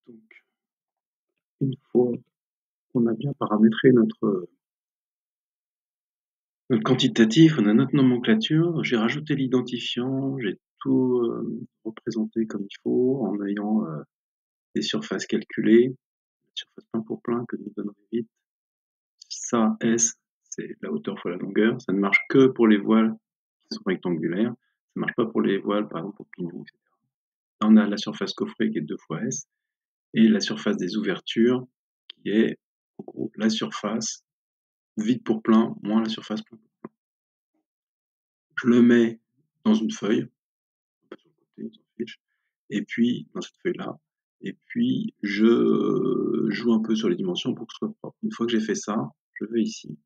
Donc, une fois qu'on a bien paramétré notre quantitatif, on a notre nomenclature, j'ai rajouté l'identifiant, j'ai tout représenté comme il faut en ayant les surfaces calculées, la surface plein pour plein que nous donne Revit. Ça, S, c'est la hauteur fois la longueur. Ça ne marche que pour les voiles qui sont rectangulaires. Ça ne marche pas pour les voiles, par exemple, pour pignon, etc. Là, on a la surface coffret qui est 2 fois S et la surface des ouvertures qui est, en gros, la surface vide pour plein moins la surface plein pour plein. Je le mets dans une feuille, un peu sur le côté, on s'en fiche, et puis dans cette feuille-là, et puis je joue un peu sur les dimensions pour que ce soit propre. Une fois que j'ai fait ça, je vais ici,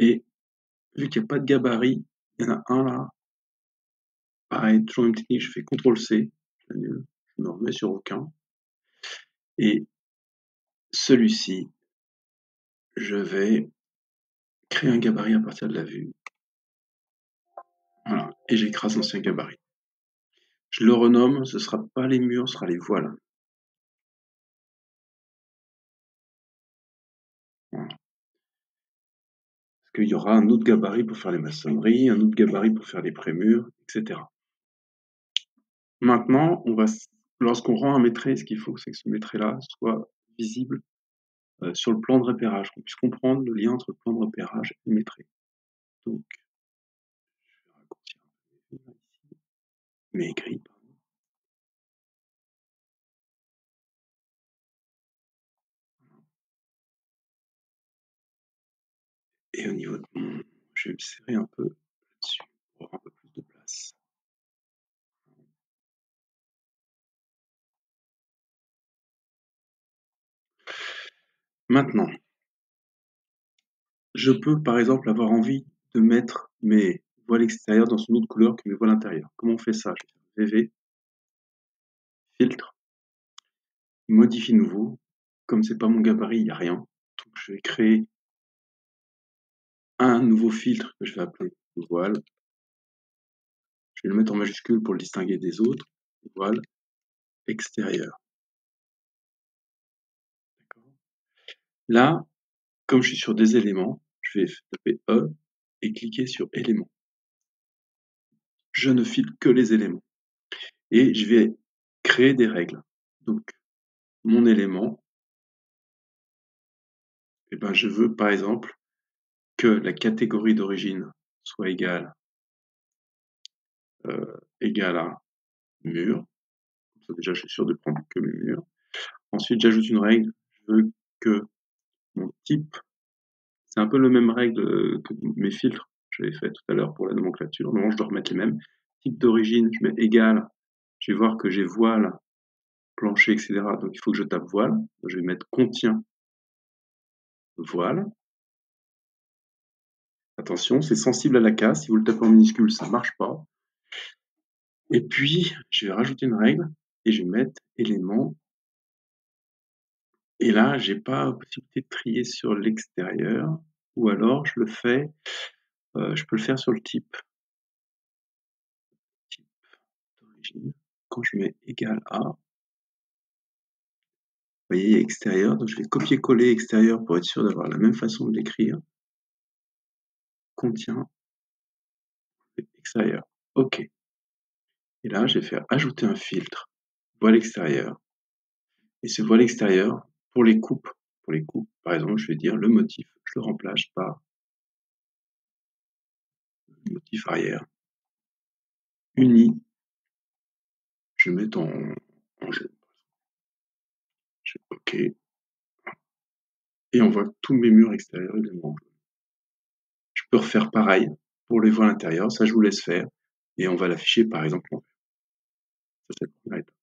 et vu qu'il n'y a pas de gabarit, il y en a un là, pareil, toujours une technique, je fais CTRL-C, je l'annule, je ne remets sur aucun, et celui-ci, je vais créer un gabarit à partir de la vue, voilà, et j'écrase l'ancien gabarit. Je le renomme, ce ne sera pas les murs, ce sera les voiles. Voilà. Parce qu'il y aura un autre gabarit pour faire les maçonneries, un autre gabarit pour faire les prémurs, etc. Maintenant, lorsqu'on rend un métré, ce qu'il faut, c'est que ce métré-là soit visible sur le plan de repérage, qu'on puisse comprendre le lien entre le plan de repérage et le métré. Donc, je vais raccourcir un peu ici, mais gris, pardon. Et au niveau de je vais me serrer un peu là-dessus pour avoir un peu plus de place. Maintenant, je peux par exemple avoir envie de mettre mes voiles extérieures dans une autre couleur que mes voiles intérieures. Comment on fait ça? Je vais faire VV, filtre, modifie nouveau. Comme c'est pas mon gabarit, il n'y a rien. Donc je vais créer un nouveau filtre que je vais appeler voile. Je vais le mettre en majuscule pour le distinguer des autres. Voile extérieur. Là, comme je suis sur des éléments, je vais taper E et cliquer sur éléments. Je ne filtre que les éléments. Et je vais créer des règles. Donc, mon élément, eh ben, je veux par exemple que la catégorie d'origine soit égale à mur. Comme ça, déjà, je suis sûr de prendre que mes murs. Ensuite, j'ajoute une règle. Je veux que mon type, c'est un peu la même règle que mes filtres que j'avais fait tout à l'heure pour la nomenclature. Normalement, je dois remettre les mêmes. Type d'origine, je mets égal. Je vais voir que j'ai voile, plancher, etc. Donc, il faut que je tape voile. Je vais mettre contient voile. Attention, c'est sensible à la casse. Si vous le tapez en minuscule, ça ne marche pas. Et puis, je vais rajouter une règle et je vais mettre élément. Et là, j'ai pas la possibilité de trier sur l'extérieur. Ou alors, je peux le faire sur le type. Type d'origine. Quand je mets égal à, vous voyez, il y a extérieur. Donc, je vais copier-coller extérieur pour être sûr d'avoir la même façon de l'écrire. Contient extérieur. OK. Et là, je vais faire ajouter un filtre, voile extérieur. Et ce voile extérieur, pour les coupes, par exemple, je vais dire le motif, je le remplace par le motif arrière. Uni, je vais mettre en jaune. Je fais OK. Et on voit que tous mes murs extérieurs, ils sont en jaune. Je peux refaire pareil pour les voiles intérieures, ça je vous laisse faire. Et on va l'afficher par exemple en vert. Ça, c'est la première étape.